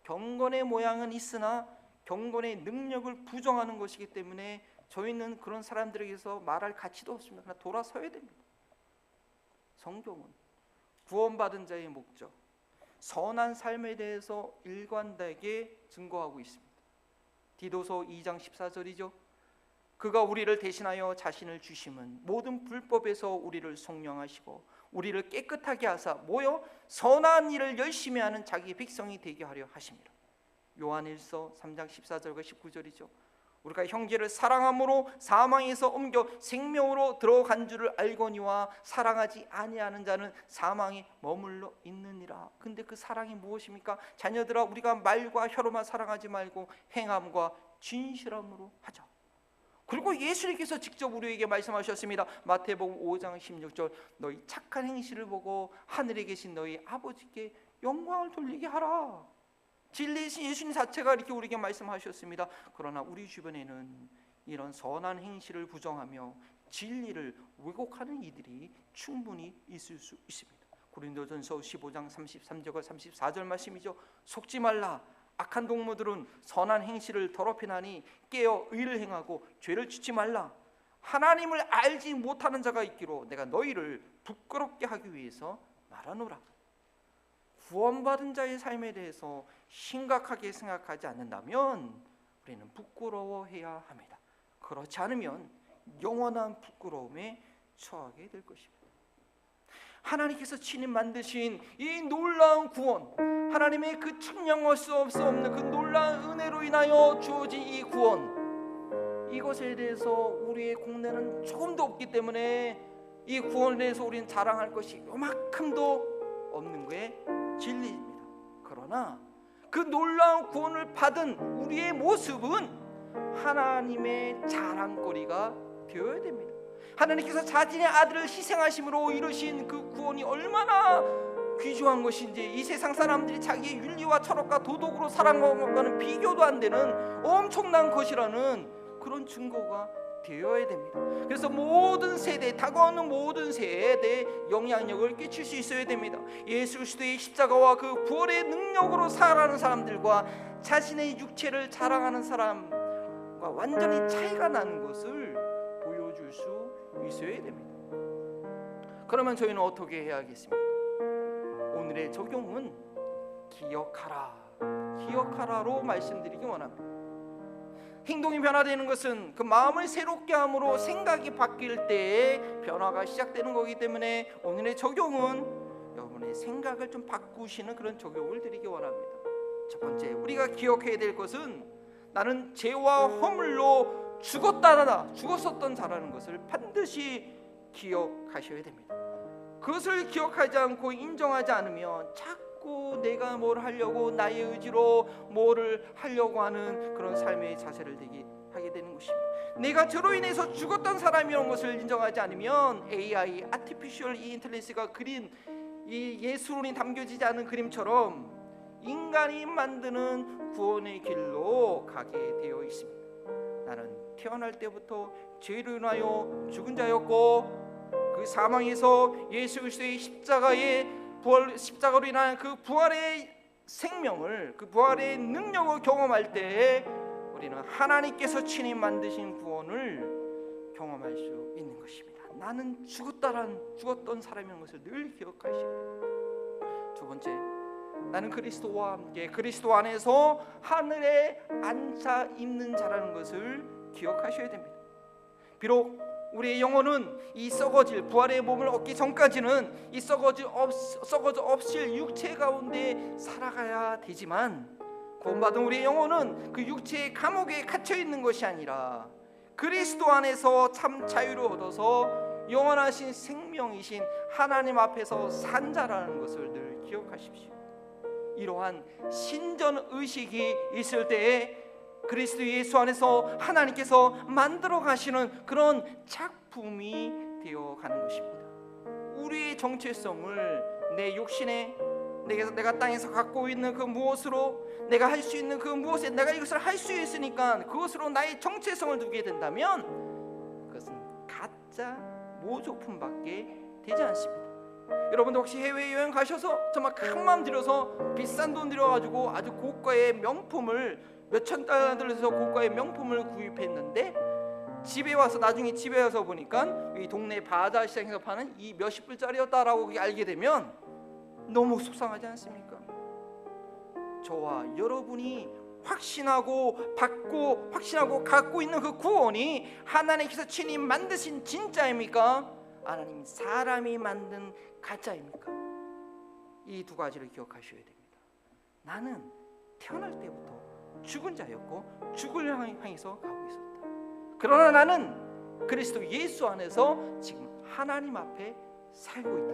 경건의 모양은 있으나 경건의 능력을 부정하는 것이기 때문에 저희는 그런 사람들에게서 말할 가치도 없습니다. 그러나 돌아서야 됩니다. 성경은 구원받은 자의 목적, 선한 삶에 대해서 일관되게 증거하고 있습니다. 디도서 2장 14절이죠. 그가 우리를 대신하여 자신을 주심은 모든 불법에서 우리를 속량하시고 우리를 깨끗하게 하사 모여 선한 일을 열심히 하는 자기 백성이 되게 하려 하심이라. 요한일서 3장 14절과 19절이죠. 우리가 형제를 사랑함으로 사망에서 옮겨 생명으로 들어간 줄을 알거니와 사랑하지 아니하는 자는 사망에 머물러 있느니라. 근데 그 사랑이 무엇입니까? 자녀들아, 우리가 말과 혀로만 사랑하지 말고 행함과 진실함으로 하자. 그리고 예수님께서 직접 우리에게 말씀하셨습니다. 마태복음 5장 16절, 너희 착한 행실을 보고 하늘에 계신 너희 아버지께 영광을 돌리게 하라. 진리이신 예수님 자체가 이렇게 우리에게 말씀하셨습니다. 그러나 우리 주변에는 이런 선한 행실을 부정하며 진리를 왜곡하는 이들이 충분히 있을 수 있습니다. 고린도전서 15장 33절과 34절 말씀이죠. 속지 말라. 악한 동무들은 선한 행실을 더럽히나니 깨어 의를 행하고 죄를 짓지 말라. 하나님을 알지 못하는 자가 있기로 내가 너희를 부끄럽게 하기 위해서 말하노라. 구원받은 자의 삶에 대해서 심각하게 생각하지 않는다면 우리는 부끄러워해야 합니다. 그렇지 않으면 영원한 부끄러움에 처하게 될 것입니다. 하나님께서 친히 만드신 이 놀라운 구원, 하나님의 그 측량할 수 없는 그 놀라운 은혜로 인하여 주어진 이 구원, 이것에 대해서 우리의 공로는 조금도 없기 때문에 이 구원에 대해서 우리는 자랑할 것이 요만큼도 없는 게 진리입니다. 그러나 그 놀라운 구원을 받은 우리의 모습은 하나님의 자랑거리가 되어야 됩니다. 하나님께서 자신의 아들을 희생하심으로 이루신 그 구원이 얼마나 귀중한 것인지, 이 세상 사람들이 자기의 윤리와 철학과 도덕으로 살아가는 것과는 비교도 안 되는 엄청난 것이라는 그런 증거가 되어야 됩니다. 그래서 모든 세대, 다가오는 모든 세대에 영향력을 끼칠 수 있어야 됩니다. 예수 그리스도의 십자가와 그 부활의 능력으로 살아가는 사람들과 자신의 육체를 자랑하는 사람과 완전히 차이가 나는 것을 보여줄 수 있어야 됩니다. 그러면 저희는 어떻게 해야겠습니까? 오늘의 적용은 기억하라로 말씀드리기 원합니다. 행동이 변화되는 것은 그 마음을 새롭게 함으로 생각이 바뀔 때에 변화가 시작되는 거기 때문에 오늘의 적용은 여러분의 생각을 좀 바꾸시는 그런 적용을 드리기 원합니다. 첫 번째, 우리가 기억해야 될 것은 나는 죄와 허물로 죽었었던 자라는 것을 반드시 기억하셔야 됩니다. 그것을 기억하지 않고 인정하지 않으면 자꾸 내가 뭘 하려고 나의 의지로 뭐를 하려고 하는 그런 삶의 자세를 하게 되는 것입니다. 내가 저로 인해서 죽었던 사람이라는 것을 인정하지 않으면 AI, Artificial Intelligence가 그린 이 예술론이 담겨지지 않은 그림처럼 인간이 만드는 구원의 길로 가게 되어 있습니다. 나는 태어날 때부터 죄로 인하여 죽은 자였고 그 사망에서 예수 그리스도의 십자가로 인한 그 부활의 생명을, 그 부활의 능력을 경험할 때 우리는 하나님께서 친히 만드신 구원을 경험할 수 있는 것입니다. 나는 죽었던 사람이라는 것을 늘 기억하셔야 됩니다. 두 번째, 나는 그리스도와 함께 그리스도 안에서 하늘에 앉아 있는 자라는 것을 기억하셔야 됩니다. 비록 우리의 영혼은 이 썩어질 부활의 몸을 얻기 전까지는 이 썩어져 없을 육체 가운데 살아가야 되지만 구원받은 우리의 영혼은 그 육체의 감옥에 갇혀 있는 것이 아니라 그리스도 안에서 참 자유를 얻어서 영원하신 생명이신 하나님 앞에서 산 자라는 것을 늘 기억하십시오. 이러한 신전 의식이 있을 때에 그리스도 예수 안에서 하나님께서 만들어 가시는 그런 작품이 되어 가는 것입니다. 우리의 정체성을 내 욕심에 내가 땅에서 갖고 있는 그 무엇으로, 내가 할 수 있는 그 무엇에 내가 이것을 할 수 있으니까 그것으로 나의 정체성을 두게 된다면 그것은 가짜 모조품밖에 되지 않습니다. 여러분도 혹시 해외여행 가셔서 정말 큰 마음 들여서 비싼 돈 들여가지고 아주 고가의 명품을 몇천 달러 들여서 고가의 명품을 구입했는데 나중에 집에 와서 보니까 이 동네 바자 시장에서 파는 이 몇십 불짜리였다라고 알게 되면 너무 속상하지 않습니까? 저와 여러분이 확신하고 갖고 있는 그 구원이 하나님께서 친히 만드신 진짜입니까? 하나님 사람이 만든 가짜입니까? 이 두 가지를 기억하셔야 됩니다. 나는 태어날 때부터 죽은 자였고 죽을 향해서 가고 있었다. 그러나 나는 그리스도 예수 안에서 지금 하나님 앞에 살고 있다.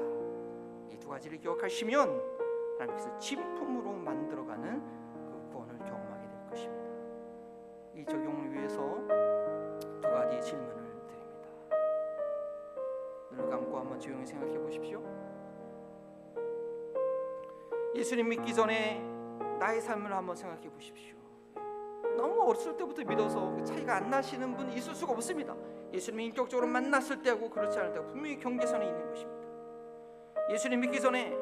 이 두 가지를 기억하시면 하나님께서 진품으로 만들어가는 그 구원을 경험하게 될 것입니다. 이 적용을 위해서 두 가지 질문을 드립니다. 눈을 감고 한번 조용히 생각해 보십시오. 예수님 믿기 전에 나의 삶을 한번 생각해 보십시오. 너무 어렸을 때부터 믿어서 그 차이가 안 나시는 분 있을 수가 없습니다. 예수님 인격적으로 만났을 때하고 그렇지 않을 때하고 분명히 경계선이 있는 것입니다. 예수님 믿기 전에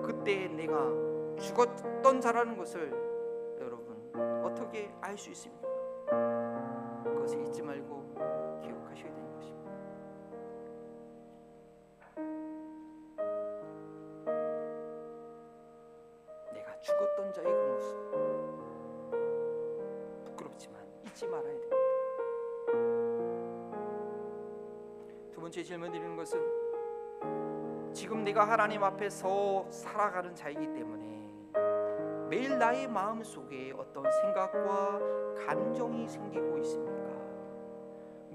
그때 내가 죽었던 자라는 것을 여러분 어떻게 알 수 있습니까? 그것을 잊지 말고 기억하셔야 되는 것입니다. 내가 죽었던 자의 그 모습 부끄럽지만 잊지 말아야 됩니다. 두 번째 질문 드리는 것은 지금 내가 하나님 앞에서 살아가는 자이기 때문에 매일 나의 마음속에 어떤 생각과 감정이 생기고 있습니까?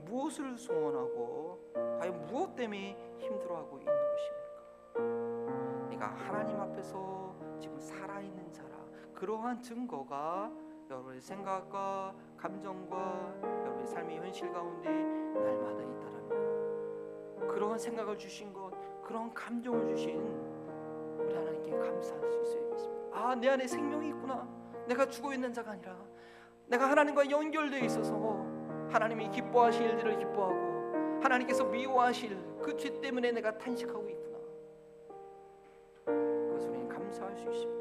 무엇을 소원하고 과연 무엇 때문에 힘들어하고 있는 것입니까? 내가 하나님 앞에서 지금 살아있는 자라, 그러한 증거가 여러분의 생각과 감정과 여러분의 삶의 현실 가운데 날마다 있다라는 것, 그러한 생각을 주신 것, 그런 감정을 주신 우리 하나님께 감사할 수 있어야겠습니다. 아, 내 안에 생명이 있구나. 내가 죽어 있는 자가 아니라 내가 하나님과 연결되어 있어서 하나님이 기뻐하실 일들을 기뻐하고 하나님께서 미워하실 그 죄 때문에 내가 탄식하고 있구나. 그것을 우리는 감사할 수 있습니다.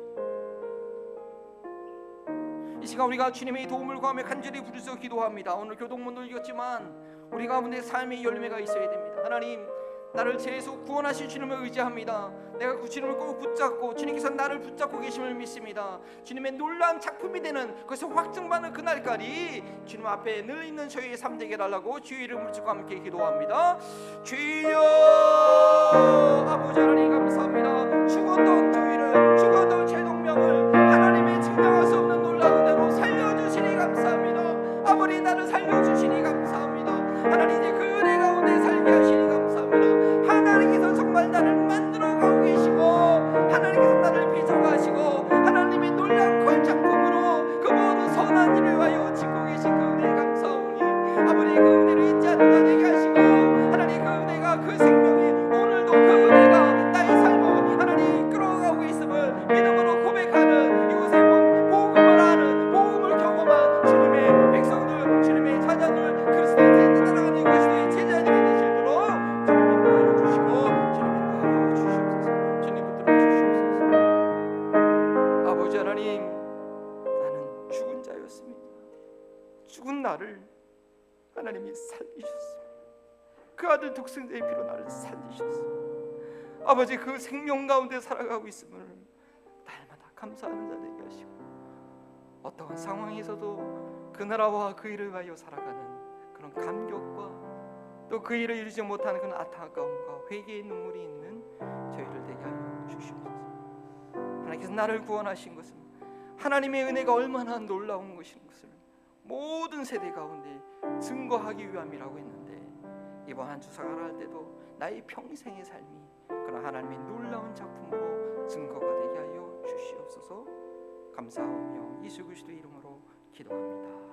이 시간 우리가 주님의 도움을 구하며 간절히 부르짖어 기도합니다. 오늘 교동문도 읽었지만 우리 가운데 삶의 열매가 있어야 됩니다. 하나님, 나를 죄에서 구원하신 주님을 의지합니다. 내가 그 주님을 꼭 붙잡고 주님께서 나를 붙잡고 계심을 믿습니다. 주님의 놀라운 작품이 되는 그것을 확증받는 그날까지 주님 앞에 늘 있는 저희의 삶 되게 달라고 주의 이름을 주고 함께 기도합니다. 주여, 아버지 하나님 감사합니다. 죽었던 저희를, 죽었던 제 동명을 하나님의 증명할 수 없는 놀라운 대로 살려주시니 감사합니다. 아버지, 나를 살려주시니 감사합니다. 하나님, 이제 그 은혜 가운데 살게 하시니 감사합니다. 하나님께서 정말 나를 만들어가고 계시고 하나님께서 나를 빚어가시고 하나님의 놀라운 걸작품으로 그 모든 선한 일을 위하여 짓고 계신 그 은혜에 감사하오니 아버지, 그 은혜를 잊지 않는 자 되게 하시고 하나님, 그 은혜가, 그 생명이 오늘도 그 은혜가 나의 삶을 하나님 이끌어가고 있음을 믿음으로 고백하는 이곳에 복음을 아는, 복음을 경험한 주님의 백성들, 주님의 자녀들, 그리스도의 대에 따라가는 그리스도의 제자들이 되시도록 하나님, 나는 죽은 자였습니다. 죽은 나를 하나님이 살리셨습니다. 그 아들 독생자의 피로 나를 살리셨습니다. 아버지, 그 생명 가운데 살아가고 있음을 날마다 감사하는 자 되게 하시고 어떠한 상황에서도 그 나라와 그 일을 위하여 살아가는 그런 감격과 또 그 일을 이루지 못하는 그런 안타까움과 회개의 눈물이 있는 저희를 되게 하여 주시옵소서. 하나님께서 나를 구원하신 것은 하나님의 은혜가 얼마나 놀라운 것인 것을 모든 세대 가운데 증거하기 위함이라고 했는데, 이번 한 주사가 할 때도 나의 평생의 삶이 그런 하나님의 놀라운 작품으로 증거가 되게 하여 주시옵소서. 감사하며 예수 그리스도 이름으로 기도합니다.